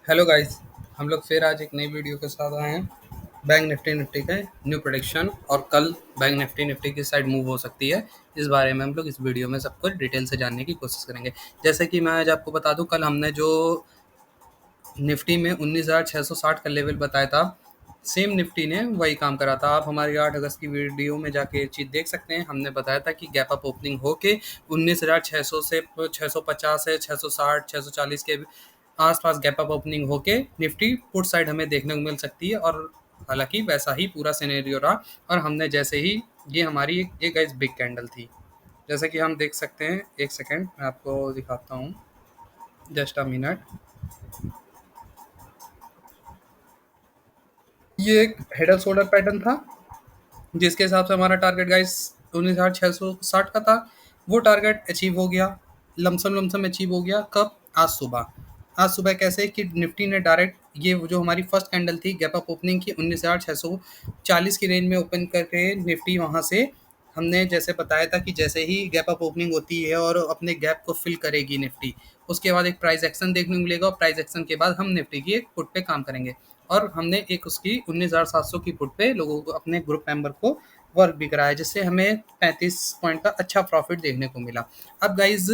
Hello guys. हम लोग फिर आज एक नई वीडियो के साथ आए हैं। बैंक निफ्टी का न्यू प्रेडिक्शन और कल बैंक निफ्टी की साइड मूव हो सकती है। इस बारे में हम लोग इस वीडियो में सब कुछ डिटेल से जानने की कोशिश करेंगे। जैसे कि मैं आज आपको बता दूं, कल हमने जो निफ्टी में 19,660 का लेवल बताया था, सेम निफ्टी ने वही काम करा था। आप हमारी 8 अगस्त की वीडियो में जाके ये चीज़ देख सकते हैं। हमने बताया था कि गैप अप ओपनिंग होके 19,600 से 650 से 660 640 के आसपास गैप अप ओपनिंग होके निफ्टी पुट साइड हमें देखने को मिल सकती है। और हालांकि वैसा ही पूरा सिनेरियो रहा। और हमने जैसे ही ये हमारी एक गाइस बिग कैंडल थी, जैसे कि हम देख सकते हैं। एक सेकेंड मैं आपको दिखाता हूँ, जस्ट अ मिनट। ये एक हेड एंड शोल्डर पैटर्न था, जिसके हिसाब से हमारा टारगेट गाइस 19,660 का था। वो टारगेट अचीव हो गया, लमसम लमसम अचीव हो गया। कब? आज सुबह। आज सुबह कैसे कि निफ्टी ने डायरेक्ट ये जो हमारी फर्स्ट कैंडल थी गैप अप ओपनिंग की 19,640 की रेंज में ओपन करके निफ्टी वहाँ से, हमने जैसे बताया था कि जैसे ही गैप अप ओपनिंग होती है और अपने गैप को फिल करेगी निफ्टी, उसके बाद एक प्राइस एक्शन देखने को मिलेगा। और प्राइस एक्शन के बाद हम निफ्टी की एक पुट पे काम करेंगे। और हमने एक उसकी 19,700 की पुट पे लोगों को, अपने ग्रुप मेंबर को वर्क भी कराया, जिससे हमें 35 पॉइंट का अच्छा प्रॉफिट देखने को मिला। अब गाइज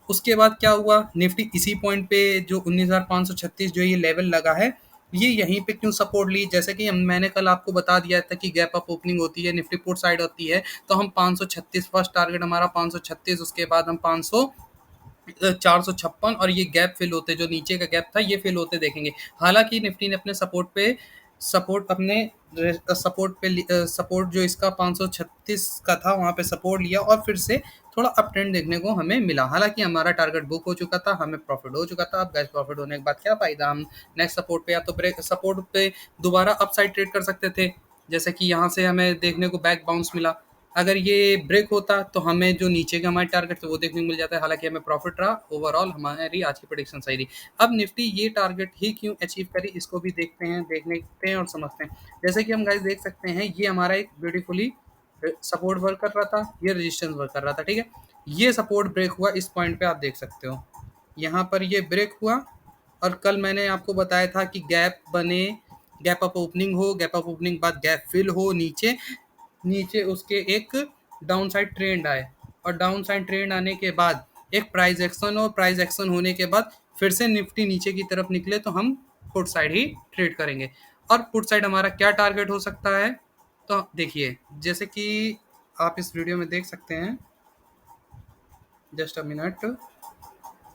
उसके बाद क्या हुआ, निफ्टी इसी पॉइंट पे जो 19,536 जो ये लेवल लगा है, ये यहीं पे क्यों सपोर्ट ली? जैसे कि मैंने कल आपको बता दिया था कि गैप अप ओपनिंग होती है, निफ्टी पुट साइड होती है, तो हम 536 फर्स्ट टारगेट हमारा 536, उसके बाद हम 500 456 और ये गैप फिल होते, जो नीचे का गैप था ये फिल होते देखेंगे। हालांकि निफ्टी ने अपने सपोर्ट जो इसका 536 का था वहां पे सपोर्ट लिया और फिर से थोड़ा अप ट्रेंड देखने को हमें मिला। हालांकि हमारा टारगेट बुक हो चुका था, हमें प्रॉफिट हो चुका था। अब गैस प्रॉफिट होने के बाद क्या फायदा, हम नेक्स्ट सपोर्ट पे या तो ब्रेक सपोर्ट पे दोबारा अपसाइड ट्रेड कर सकते थे। जैसे कि यहाँ से हमें देखने को बैक बाउंस मिला। अगर ये ब्रेक होता तो हमें जो नीचे के हमारे टारगेट थे वो देखने को मिल जाता है। हालांकि हमें प्रॉफिट रहा, ओवरऑल हमारी आज की प्रेडिक्शन सही रही। अब निफ्टी ये टारगेट ही क्यों अचीव करी, इसको भी देखते हैं और समझते हैं। जैसे कि हम गाइस देख सकते हैं, ये हमारा एक ब्यूटीफुली सपोर्ट वर्क कर रहा था, ये रेजिस्टेंस वर्क कर रहा था, ठीक है। ये सपोर्ट ब्रेक हुआ, इस पॉइंट पे आप देख सकते हो, यहाँ पर ये ब्रेक हुआ। और कल मैंने आपको बताया था कि गैप बने, गैप अप ओपनिंग हो, गैप अप ओपनिंग बाद गैप फिल हो, नीचे नीचे उसके एक डाउन साइड ट्रेंड आए। और डाउन साइड ट्रेंड आने के बाद एक प्राइस एक्शन, और प्राइस एक्शन होने के बाद फिर से निफ्टी नीचे की तरफ निकले तो हम पुट साइड ही ट्रेड करेंगे। और पुट साइड हमारा क्या टारगेट हो सकता है, तो देखिए जैसे कि आप इस वीडियो में देख सकते हैं, जस्ट अ मिनट।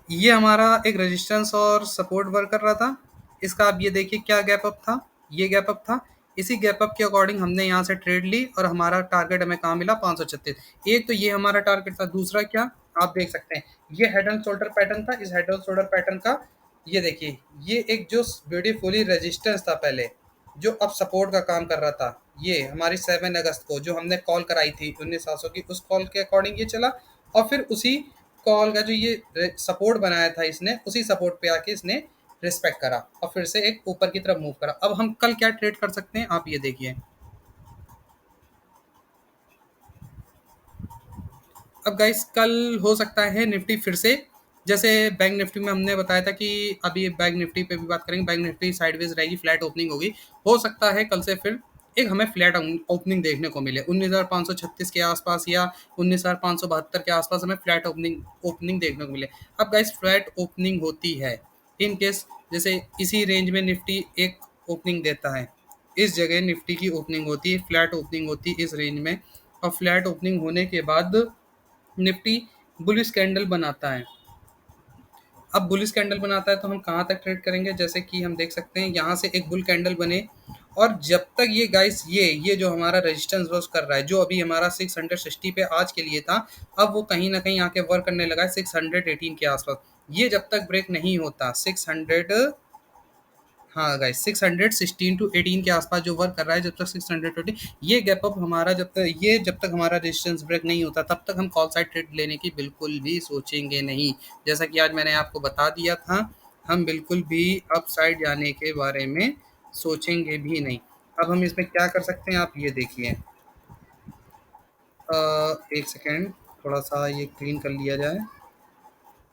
ये हमारा एक रेजिस्टेंस और सपोर्ट वर्क कर रहा था। इसका आप ये देखिए क्या गैप अप था, ये गैप अप था। इसी गैप अप के अकॉर्डिंग हमने यहाँ से ट्रेड ली और हमारा टारगेट हमें कहाँ मिला, 536। एक तो ये हमारा टारगेट था, दूसरा क्या आप देख सकते हैं, ये हेड एंड शोल्डर पैटर्न था। इस हेड एंड शोल्डर पैटर्न का ये देखिए, ये एक जो ब्यूटीफुली रेजिस्टेंस था पहले, जो अब सपोर्ट का काम कर रहा था। ये हमारी 7 अगस्त को जो हमने कॉल कराई थी 19,700 की, उस कॉल के अकॉर्डिंग ये चला। और फिर उसी कॉल का जो ये सपोर्ट बनाया था इसने, उसी सपोर्ट पे आके इसने रिस्पेक्ट करा और फिर से एक ऊपर की तरफ मूव करा। अब हम कल क्या ट्रेड कर सकते हैं आप ये देखिए। अब गाइस कल हो सकता है निफ्टी फिर से, जैसे बैंक निफ्टी में हमने बताया था कि अभी बैंक निफ्टी पे भी बात करेंगे। बैंक निफ्टी साइडवेज रहेगी, फ्लैट ओपनिंग होगी। हो सकता है कल से फिर एक हमें फ्लैट ओपनिंग देखने को मिले 19,536 के आसपास या 19,572 के आसपास, हमें फ्लैट ओपनिंग ओपनिंग देखने को मिले। अब गाइस फ्लैट ओपनिंग होती है इन केस, जैसे इसी रेंज में निफ्टी एक ओपनिंग देता है, इस जगह निफ्टी की ओपनिंग होती है, फ्लैट ओपनिंग होती है इस रेंज में। और फ्लैट ओपनिंग होने के बाद निफ्टी बुलिश कैंडल बनाता है। अब बुलिश कैंडल बनाता है तो हम कहाँ तक ट्रेड करेंगे, जैसे कि हम देख सकते हैं यहाँ से एक बुल कैंडल बने। और जब तक ये गाइस ये जो हमारा रेजिस्टेंस वर्क कर रहा है, जो अभी हमारा 660 पे आज के लिए था, अब वो कहीं ना कहीं आके वर्क करने लगा है 618 के आसपास। ये जब तक ब्रेक नहीं होता 600, हाँ गाइस 616 to 18 के आसपास जो वर्क कर रहा है, जब तक 620, ये गैप अप हमारा जब तक हमारा रेजिस्टेंस ब्रेक नहीं होता, तब तक हम कॉल साइड ट्रेड लेने की बिल्कुल भी सोचेंगे नहीं। जैसा कि आज मैंने आपको बता दिया था, हम बिल्कुल भी अप साइड जाने के बारे में सोचेंगे भी नहीं। अब हम इसमें क्या कर सकते हैं आप ये देखिए। एक सेकेंड, थोड़ा सा ये क्लीन कर लिया जाए,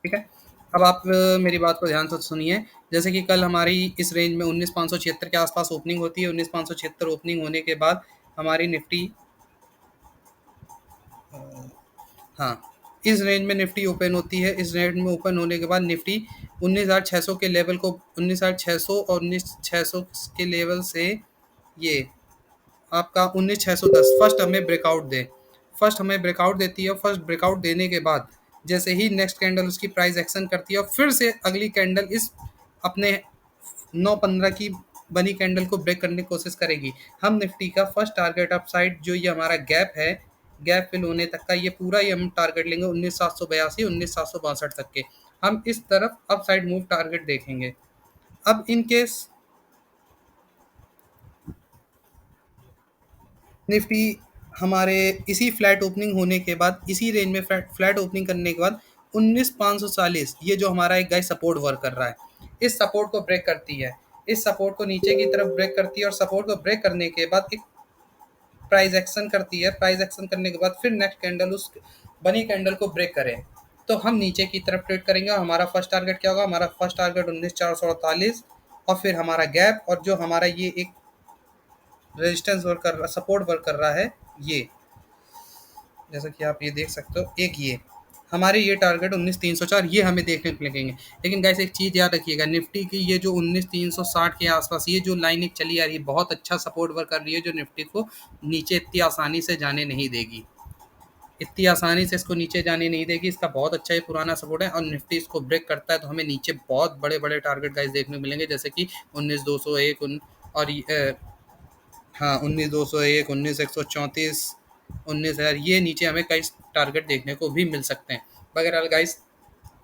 ठीक है। अब आप मेरी बात को ध्यान से सुनिए। जैसे कि कल हमारी इस रेंज में 19,576 के आसपास ओपनिंग होती है। 19,576 ओपनिंग होने के बाद हमारी निफ्टी, हाँ, इस रेंज में निफ्टी ओपन होती है। इस रेंज में ओपन होने के बाद निफ्टी 19,600 के लेवल को, 19,600 और 19,600 के लेवल से ये आपका 19,610 फर्स्ट हमें ब्रेकआउट दे, फर्स्ट हमें ब्रेकआउट देती है। फर्स्ट ब्रेकआउट देने के बाद जैसे ही नेक्स्ट कैंडल उसकी प्राइस एक्शन करती है और फिर से अगली कैंडल इस अपने 9:15 की बनी कैंडल को ब्रेक करने की कोशिश करेगी। हम निफ्टी का फर्स्ट टारगेट अपसाइड जो ये हमारा गैप है, गैप फिल होने तक का ये पूरा ही हम टारगेट लेंगे 19,782 19,762 तक के। हम इस तरफ अपसाइड मूव टारगेट देखेंगे। अब इन केस निफ्टी हमारे इसी फ्लैट ओपनिंग होने के बाद, इसी रेंज में फ्लैट फ्लैट ओपनिंग करने के बाद 19,540 ये जो हमारा एक गाइस सपोर्ट वर्क कर रहा है, इस सपोर्ट को ब्रेक करती है। इस सपोर्ट को नीचे की तरफ ब्रेक करती है और सपोर्ट को ब्रेक करने के बाद एक प्राइस एक्शन करती है। प्राइस एक्शन करने के बाद फिर नेक्स्ट कैंडल उस बनी कैंडल को ब्रेक करे तो हम नीचे की तरफ ट्रेड करेंगे। और हमारा फर्स्ट टारगेट क्या होगा? हमारा फर्स्ट टारगेट 19,448 और फिर हमारा गैप, और जो हमारा ये एक रेजिस्टेंस वर्क कर रहा, सपोर्ट वर्क कर रहा है, ये जैसा कि आप ये देख सकते हो, एक ये हमारे ये टारगेट 19,304 ये हमें देखने को लगेंगे। लेकिन गाइस एक चीज़ याद रखिएगा, निफ्टी की ये जो 19,360 के आसपास ये जो लाइन एक चली आ रही है, बहुत अच्छा सपोर्ट वर्क कर रही है, जो निफ्टी को नीचे इतनी आसानी से जाने नहीं देगी। इतनी आसानी से इसको नीचे जाने नहीं देगी। इसका बहुत अच्छा ये पुराना सपोर्ट है और निफ्टी इसको ब्रेक करता है तो हमें नीचे बहुत बड़े बड़े टारगेट गाइस देखने को मिलेंगे, जैसे कि 19,201 और हाँ, 19,201, 19,134, 19,000 ये नीचे हमें कई टारगेट देखने को भी मिल सकते हैं। बहरहाल गाइस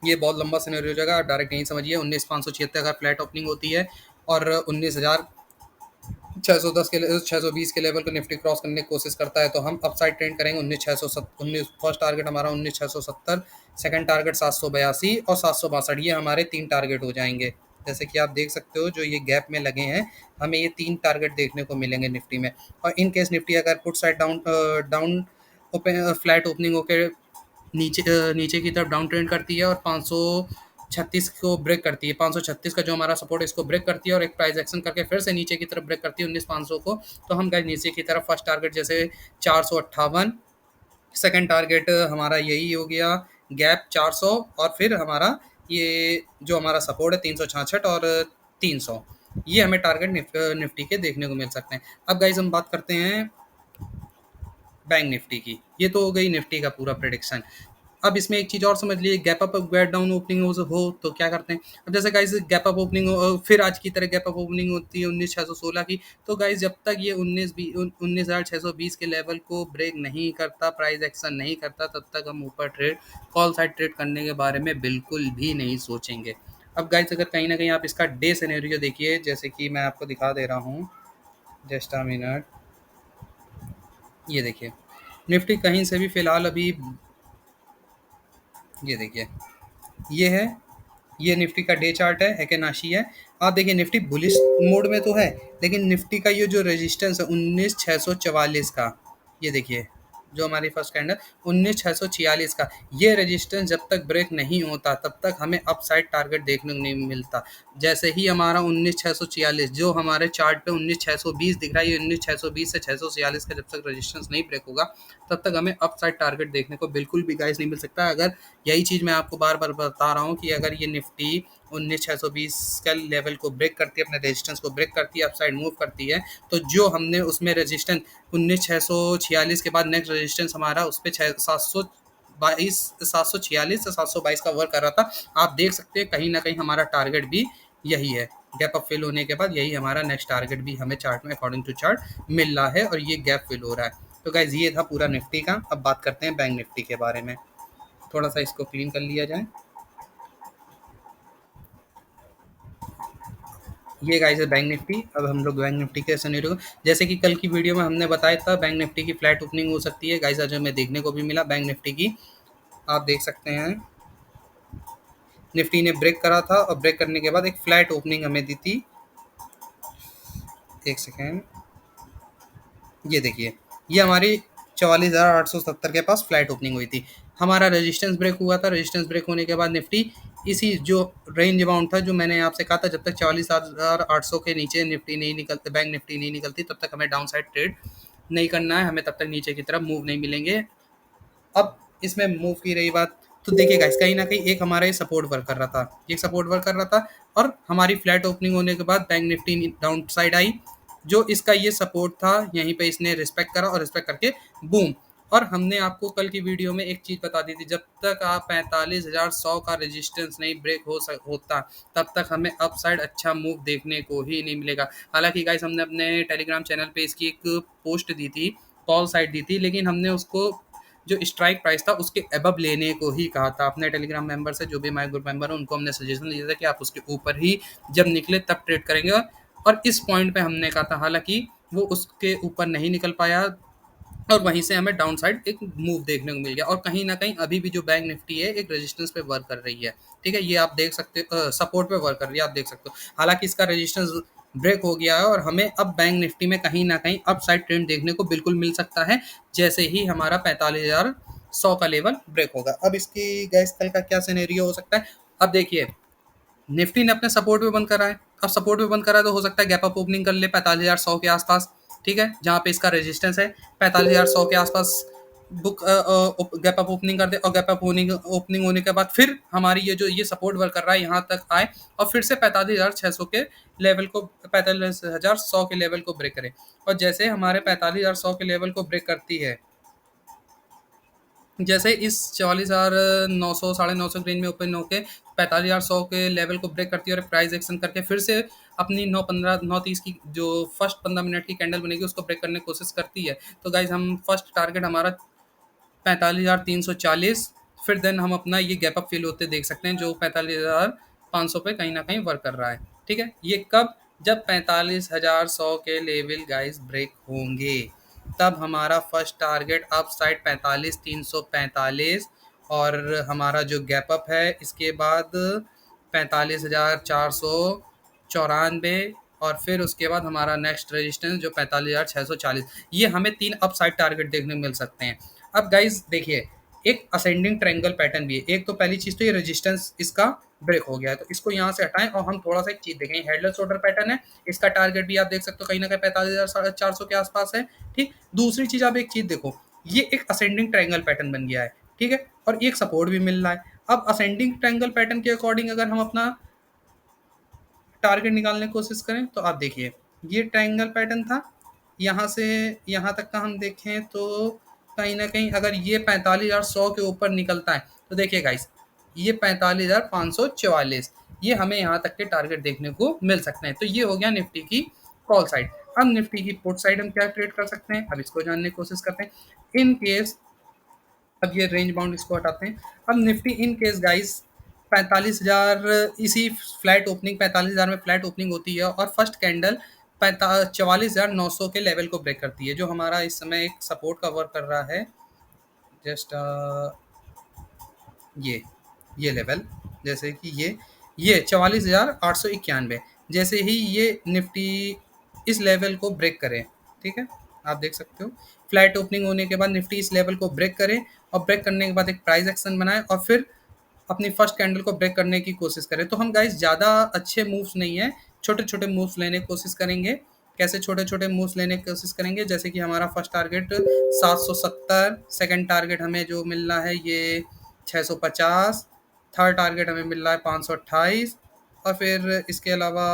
ये बहुत लंबा सिनेरियो हो जाएगा, आप डायरेक्ट नहीं समझिए। 19,576 अगर फ्लैट ओपनिंग होती है और 19,610 के 620 के लेवल को निफ्टी क्रॉस करने की कोशिश करता है तो हम अपसाइड ट्रेंड करेंगे। 19,619 फर्स्ट टारगेट हमारा 19,670, सेकंड टारगेट 782 और 762 ये हमारे तीन टारगेट हो जाएंगे। जैसे कि आप देख सकते हो जो ये गैप में लगे हैं, हमें ये तीन टारगेट देखने को मिलेंगे निफ्टी में। और इन केस निफ्टी अगर put side down open flat opening होकर नीचे की तरफ डाउन ट्रेंड करती है और 536 को ब्रेक करती है, 536 का जो हमारा सपोर्ट है इसको ब्रेक करती है और एक प्राइस एक्शन करके फिर से नीचे की तरफ ब्रेक करती है 19,500 को, तो हम गए नीचे की तरफ फर्स्ट टारगेट जैसे 458, सेकंड टारगेट हमारा यही हो गया गैप 400 और फिर हमारा ये जो हमारा सपोर्ट है 366 और 300, ये हमें टारगेट निफ्टी के देखने को मिल सकते हैं। अब गाइज हम बात करते हैं बैंक निफ्टी की। ये तो हो गई निफ्टी का पूरा प्रेडिक्शन। अब इसमें एक चीज़ और समझ लीजिए, gap up gap down opening हो तो क्या करते हैं। अब जैसे गाइस गैप अप ओपनिंग हो, फिर आज की तरह गैप अप ओपनिंग होती है 19,616 की, तो गाइस जब तक ये 19,620 के लेवल को ब्रेक नहीं करता, प्राइस एक्शन नहीं करता, तब तक हम ऊपर ट्रेड कॉल साइड ट्रेड करने के बारे में बिल्कुल भी नहीं सोचेंगे। अब गाइस अगर कहीं ना कहीं आप इसका डे सिनेरियो देखिए, जैसे कि मैं आपको दिखा दे रहा हूँ, जस्ट अ मिनट, ये देखिए निफ्टी कहीं से भी फिलहाल अभी, ये देखिए ये है, ये निफ्टी का डे चार्ट है केनाशी है। आप देखिए निफ्टी बुलिश मोड में तो है, लेकिन निफ्टी का ये जो रेजिस्टेंस है 19,644 का, ये देखिए जो हमारी फर्स्ट कैंडल 19,646 का, ये रेजिस्टेंस जब तक ब्रेक नहीं होता तब तक हमें अपसाइड टारगेट देखने को नहीं मिलता। जैसे ही हमारा 19,646 जो हमारे चार्ट पे 19,620 दिख रहा है, ये 19,620 से 646 का जब तक रेजिस्टेंस नहीं ब्रेक होगा तब तक हमें अपसाइड टारगेट देखने को बिल्कुल भी गाइस नहीं मिल सकता। अगर यही चीज़ मैं आपको बार बार बता रहा हूँ कि अगर ये निफ्टी 19,620 का लेवल को ब्रेक करती है, अपने रेजिस्टेंस को ब्रेक करती है, अपसाइड मूव करती है, तो जो हमने उसमें रेजिस्टेंस 19,646 के बाद नेक्स्ट रेजिस्टेंस हमारा उस पर 746 से 722 का वर्क कर रहा था। आप देख सकते हैं कहीं ना कहीं हमारा टारगेट भी यही है। गैप अप फिल होने के बाद यही हमारा नेक्स्ट टारगेट भी हमें चार्ट में अकॉर्डिंग टू चार्ट मिल रहा है और ये गैप फिल हो रहा है। तो गाइज ये था पूरा निफ्टी का। अब बात करते हैं बैंक निफ्टी के बारे में, थोड़ा सा इसको क्लीन कर लिया जाए। ये गाइस है बैंक निफ्टी। अब हम लोग बैंक निफ्टी के सिनेरियो, जैसे कि कल की वीडियो में हमने बताया था बैंक निफ्टी की फ्लैट ओपनिंग हो सकती है गाइस, आज हमें देखने को भी मिला बैंक निफ्टी की। आप देख सकते हैं निफ्टी ने ब्रेक करा था और ब्रेक करने के बाद एक फ्लैट ओपनिंग हमें दी थी। एक सेकेंड, ये देखिए ये हमारी 44,870 के पास फ्लैट ओपनिंग हुई थी। हमारा रेजिस्टेंस ब्रेक हुआ था, रेजिस्टेंस ब्रेक होने के बाद निफ्टी इसी जो रेंज अमाउंट था जो मैंने आपसे कहा था, जब तक 44,800 के नीचे निफ्टी नहीं निकलते, बैंक निफ्टी नहीं निकलती, तब तक हमें डाउन साइड ट्रेड नहीं करना है, हमें तब तक नीचे की तरफ मूव नहीं मिलेंगे। अब इसमें मूव की रही बात, तो देखिए गाइस कहीं ना कहीं एक हमारा ये सपोर्ट वर्क कर रहा था, ये सपोर्ट वर्क कर रहा था, और हमारी फ्लैट ओपनिंग होने के बाद bank Nifty down side I, जो इसका ये सपोर्ट था यहीं पे इसने रिस्पेक्ट करा, और रिस्पेक्ट करके बूम। और हमने आपको कल की वीडियो में एक चीज़ बता दी थी, जब तक आप 45,100 का रेजिस्टेंस नहीं ब्रेक होता, तब तक हमें अप साइड अच्छा मूव देखने को ही नहीं मिलेगा। हालांकि गाइस हमने अपने टेलीग्राम चैनल पे इसकी एक पोस्ट दी थी, कॉल साइड दी थी, लेकिन हमने उसको जो स्ट्राइक प्राइस था उसके अबव लेने को ही कहा था। अपने टेलीग्राम मेंबर से जो भी माय ग्रुप मेंबर है उनको हमने सजेशन दिया था कि आप उसके ऊपर ही जब निकले तब ट्रेड करेंगे, और इस पॉइंट पे हमने कहा था, हालांकि वो उसके ऊपर नहीं निकल पाया, और वहीं से हमें डाउन साइड एक मूव देखने को मिल गया, और कहीं ना कहीं अभी भी जो बैंक निफ्टी है एक रेजिस्टेंस पे वर्क कर रही है। ठीक है, ये आप देख सकते हो, सपोर्ट पे वर्क कर रही है, आप देख सकते हो। हालांकि इसका रेजिस्टेंस ब्रेक हो गया है, और हमें अब बैंक निफ्टी में कहीं ना कहीं अप साइड ट्रेंड देखने को बिल्कुल मिल सकता है, जैसे ही हमारा 45,100 का लेवल ब्रेक होगा। अब इसकी गैस कल का क्या सिनेरियो हो सकता है, अब देखिए निफ्टी ने अपने सपोर्ट पे बंद करा है, अब सपोर्ट पे बंद करा है तो हो सकता है गैप अप ओपनिंग कर ले 45,100 के आसपास। ठीक है, जहाँ पे इसका रेजिस्टेंस है 45,100 के आसपास, बुक गैप अप ओपनिंग कर दे, और गैप अप ओपनिंग होने के बाद फिर हमारी ये जो ये सपोर्ट वर्क कर रहा है यहाँ तक आए, और फिर से 45,600 के लेवल को, 45,100 के लेवल को ब्रेक करे। और जैसे हमारे 45,100 के लेवल को ब्रेक करती है, जैसे इस 44,900 950 रेंज में ओपन होके 45,100 के लेवल को ब्रेक करती है, और प्राइस एक्शन करके फिर से अपनी 9:15 9:30 की जो फर्स्ट 15 मिनट की कैंडल बनेगी उसको ब्रेक करने की कोशिश करती है, तो गाइज हम फर्स्ट टारगेट हमारा 45,340, फिर देन हम अपना ये गैप अप फील होते देख सकते हैं जो 45,500 पे कहीं ना कहीं वर्क कर रहा है। ठीक है, ये कब, जब 45,100 के लेवल गाइस ब्रेक होंगे, तब हमारा फर्स्ट टारगेट अप साइड 45,345, और हमारा जो गैप अप है इसके बाद 45,494, और फिर उसके बाद हमारा नेक्स्ट रेजिस्टेंस जो 45,640, ये हमें 3 अप साइड टारगेट देखने को मिल सकते हैं। अब गाइज देखिए, एक असेंडिंग ट्रायंगल पैटर्न भी है, एक तो पहली चीज तो ये रेजिस्टेंस इसका ब्रेक हो गया है, तो इसको यहाँ से हटाएं, और हम थोड़ा सा एक चीज देखें, हेडलेस ऑर्डर पैटर्न है, इसका टारगेट भी आप देख सकते हो कहीं ना कहीं 45,400 के आसपास है। ठीक, दूसरी चीज आप एक चीज देखो, ये एक असेंडिंग ट्रायंगल पैटर्न बन गया है। ठीक है, और एक सपोर्ट भी मिल रहा है। अब असेंडिंग ट्रायंगल पैटर्न के अकॉर्डिंग अगर हम अपना टारगेट निकालने की कोशिश करें, तो आप देखिए ये ट्रायंगल पैटर्न था, यहाँ से यहाँ तक का हम देखें तो कहीं ना कहीं अगर ये 45,100 के ऊपर निकलता है, तो देखिए गाइस ये 45,544, ये हमें यहाँ तक के टारगेट देखने को मिल सकते हैं। तो ये हो गया निफ्टी की कॉल साइड। अब निफ्टी की पुट साइड हम क्या ट्रेड कर सकते हैं, अब इसको जानने की कोशिश करते हैं। इन केस, अब ये रेंज बाउंड इसको हटाते हैं। अब निफ्टी इन केस गाइस 45,000, इसी फ्लैट ओपनिंग 45,000 में फ्लैट ओपनिंग होती है, और फर्स्ट कैंडल 44,900 के लेवल को ब्रेक करती है, जो हमारा इस समय एक सपोर्ट का वर्क कर रहा है। जस्ट ये ये लेवल, जैसे कि ये 44,891, जैसे ही ये निफ्टी इस लेवल को ब्रेक करे, ठीक है, आप देख सकते हो फ्लैट ओपनिंग होने के बाद निफ्टी इस लेवल को ब्रेक करे, और ब्रेक करने के बाद एक प्राइस एक्शन बनाए, और फिर अपनी फर्स्ट कैंडल को ब्रेक करने की कोशिश करें। तो हम गाइस ज़्यादा अच्छे मूव्स नहीं है, छोटे छोटे मूव्स लेने की कोशिश करेंगे। कैसे छोटे छोटे मूव्स लेने की कोशिश करेंगे, जैसे कि हमारा फर्स्ट टारगेट 770, सेकंड टारगेट हमें जो मिल रहा है ये 650, थर्ड टारगेट हमें मिल रहा है 528, और फिर इसके अलावा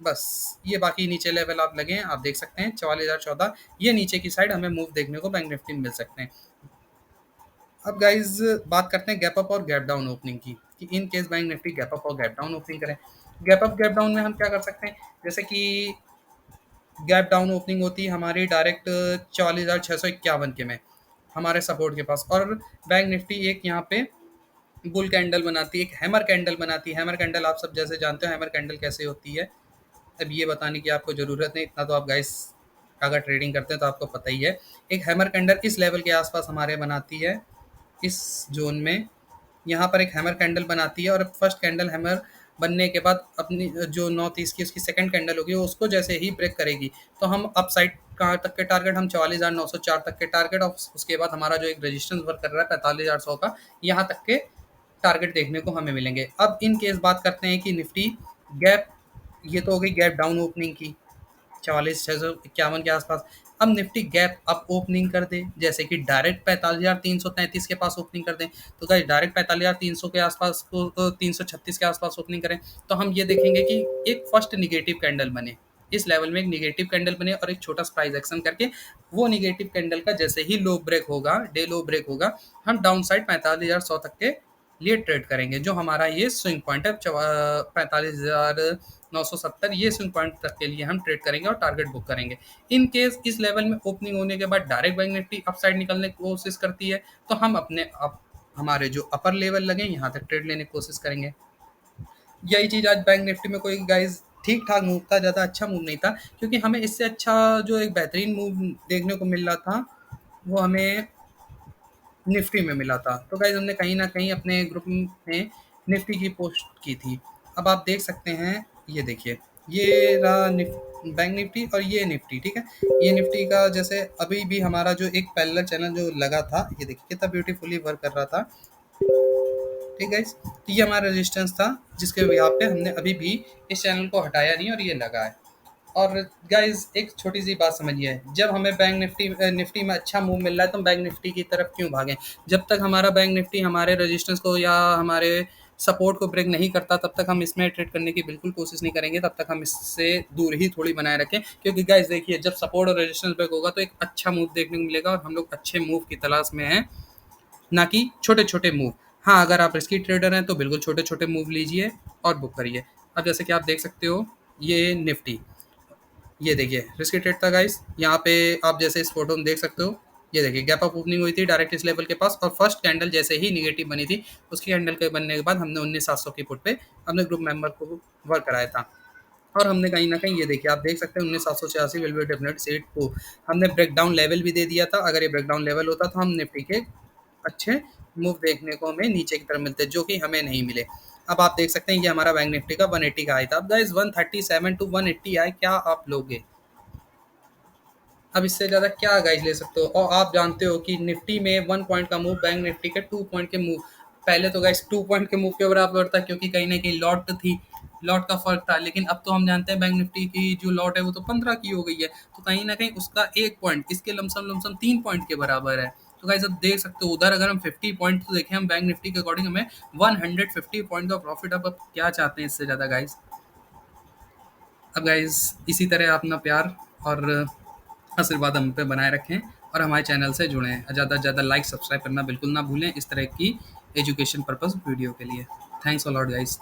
बस ये बाकी नीचे लेवल आप लगे हैं, आप देख सकते हैं 44,014, ये नीचे की साइड हमें मूव देखने को बैंक निफ्टी में मिल सकते हैं। अब गाइज बात करते हैं गैप अप और गैप डाउन ओपनिंग की, कि in case bank Nifty gap up और गैप डाउन ओपनिंग करें। गैप अप गैप डाउन में हम क्या कर सकते हैं, जैसे कि गैप डाउन ओपनिंग होती है हमारी डायरेक्ट 44,651 के में हमारे सपोर्ट के पास, और बैंक निफ्टी एक यहाँ पे बुल कैंडल बनाती है, एक हैमर कैंडल बनाती है। हैमर कैंडल आप सब जैसे जानते हो हैमर कैंडल कैसे होती है, अब ये बताने की आपको ज़रूरत नहीं, इतना तो आप गाइस अगर ट्रेडिंग करते हैं तो आपको पता ही है। एक हैमर कैंडल इस लेवल के आसपास हमारे बनाती है, इस जोन में यहाँ पर एक हैमर कैंडल बनाती है, और फर्स्ट कैंडल हैमर बनने के बाद अपनी जो 9:30 की उसकी सेकंड कैंडल होगी, उसको जैसे ही ब्रेक करेगी तो हम अप साइड कहाँ तक के टारगेट, हम 44,904 तक के टारगेट, और उसके बाद हमारा जो एक रेजिस्टेंस वर्क कर रहा है 45,800 का, यहाँ तक के टारगेट देखने को हमें मिलेंगे। अब इन केस बात करते हैं कि निफ्टी गैप, ये तो हो गई गैप डाउन ओपनिंग की 44,651 के आसपास। अब निफ्टी गैप अप ओपनिंग कर दे, जैसे कि डायरेक्ट 45,333 के पास ओपनिंग कर दें, तो गाइस डायरेक्ट 45,300 के आसपास को 336 के आसपास ओपनिंग करें, तो हम ये देखेंगे कि एक फर्स्ट निगेटिव कैंडल बने, इस लेवल में एक निगेटिव कैंडल बने और एक छोटा प्राइस एक्शन करके वो निगेटिव कैंडल का जैसे ही लो ब्रेक होगा, डे लो ब्रेक होगा, हम डाउन साइड 45,100 तक के लिए ट्रेड करेंगे, जो हमारा ये स्विंग पॉइंट है 45,970, ये स्विंग पॉइंट तक के लिए हम ट्रेड करेंगे और टारगेट बुक करेंगे। इन केस इस लेवल में ओपनिंग होने के बाद डायरेक्ट बैंक निफ्टी अपसाइड निकलने की कोशिश करती है, तो हम अपने हमारे जो अपर लेवल लगे यहाँ तक ट्रेड लेने की कोशिश करेंगे। यही चीज़ आज बैंक निफ्टी में कोई गाइस ठीक ठाक मूव था, ज़्यादा अच्छा मूव नहीं था, क्योंकि हमें इससे अच्छा जो एक बेहतरीन मूव देखने को मिल रहा था वो हमें निफ्टी में मिला था। तो गाइज़ हमने कहीं न कहीं अपने ग्रुप में निफ्टी की पोस्ट की थी। अब आप देख सकते हैं, ये देखिए, ये रहा बैंक निफ्टी और ये निफ्टी, ठीक है? ये निफ्टी का जैसे अभी भी हमारा जो एक पैरेलल चैनल जो लगा था, ये देखिए कितना ब्यूटीफुली वर्क कर रहा था। ठीक है, तो ये हमारा रेजिस्टेंस था जिसके यहाँ पे हमने अभी भी इस चैनल को हटाया नहीं और ये लगा है। और गाइज एक छोटी सी बात समझिए, जब हमें बैंक निफ्टी में अच्छा मूव मिल रहा है तो हम बैंक निफ्टी की तरफ क्यों भागें? जब तक हमारा बैंक निफ्टी हमारे रेजिस्टेंस को या हमारे सपोर्ट को ब्रेक नहीं करता, तब तक हम इसमें ट्रेड करने की बिल्कुल कोशिश नहीं करेंगे, तब तक हम इससे दूर ही थोड़ी बनाए रखें, क्योंकि गाइज देखिए जब सपोर्ट और रेजिस्टेंस ब्रेक होगा तो एक अच्छा मूव देखने को मिलेगा और हम लोग अच्छे मूव की तलाश में हैं, ना कि छोटे छोटे मूव। हाँ, अगर आप रिस्की ट्रेडर हैं तो बिल्कुल छोटे छोटे मूव लीजिए और बुक करिए। अब जैसे कि आप देख सकते हो, ये निफ्टी, ये देखिए रिस्की ट्रेड था गाइस, यहाँ पे आप जैसे इस फोटो में देख सकते हो, ये देखिए गैप अप ओपनिंग हुई थी डायरेक्ट इस लेवल के पास और फर्स्ट कैंडल जैसे ही निगेटिव बनी थी, उसकी कैंडल के बनने के बाद हमने 19,700 की पुट पे अपने ग्रुप मेंबर को वर्क कराया था। और हमने कहीं ना कहीं ये देखिए आप देख सकते हैं 19,786 विल बी डेफिनेट सीट को हमने ब्रेकडाउन लेवल भी दे दिया था। अगर ये ब्रेकडाउन लेवल होता तो हम निफ्टी के अच्छे मूव देखने को हमें नीचे की तरफ मिलते, जो कि हमें नहीं मिले। अब आप देख सकते हैं ये हमारा बैंक निफ्टी का 180 का आया था। अब गाइस 137 टू 180 आए, क्या आप लोगे? अब इससे ज़्यादा क्या गाइस ले सकते हो? और आप जानते हो कि निफ्टी में 1 पॉइंट का मूव बैंक निफ्टी के 2 पॉइंट के मूव, पहले तो गाइस 2 पॉइंट के मूव के बराबर था, क्योंकि कहीं ना कहीं लॉट थी, लॉट का फर्क था, लेकिन अब तो हम जानते हैं बैंक निफ्टी की जो लॉट है वो तो 15 की हो गई है, तो कहीं ना कहीं उसका 1 पॉइंट इसके लमसम लमसम 3 पॉइंट के बराबर है। तो गाइस अब देख सकते हो उधर अगर हम 50 पॉइंट तो देखें हम बैंक निफ्टी के अकॉर्डिंग हमें 150 पॉइंट का प्रॉफिट। अब क्या चाहते हैं इससे ज़्यादा गाइस? अब गाइस इसी तरह अपना प्यार और आशीर्वाद हम पे बनाए रखें और हमारे चैनल से जुड़ें। ज़्यादा से ज़्यादा लाइक सब्सक्राइब करना बिल्कुल ना भूलें इस तरह की एजुकेशन पर्पस वीडियो के लिए। Thanks a lot guys.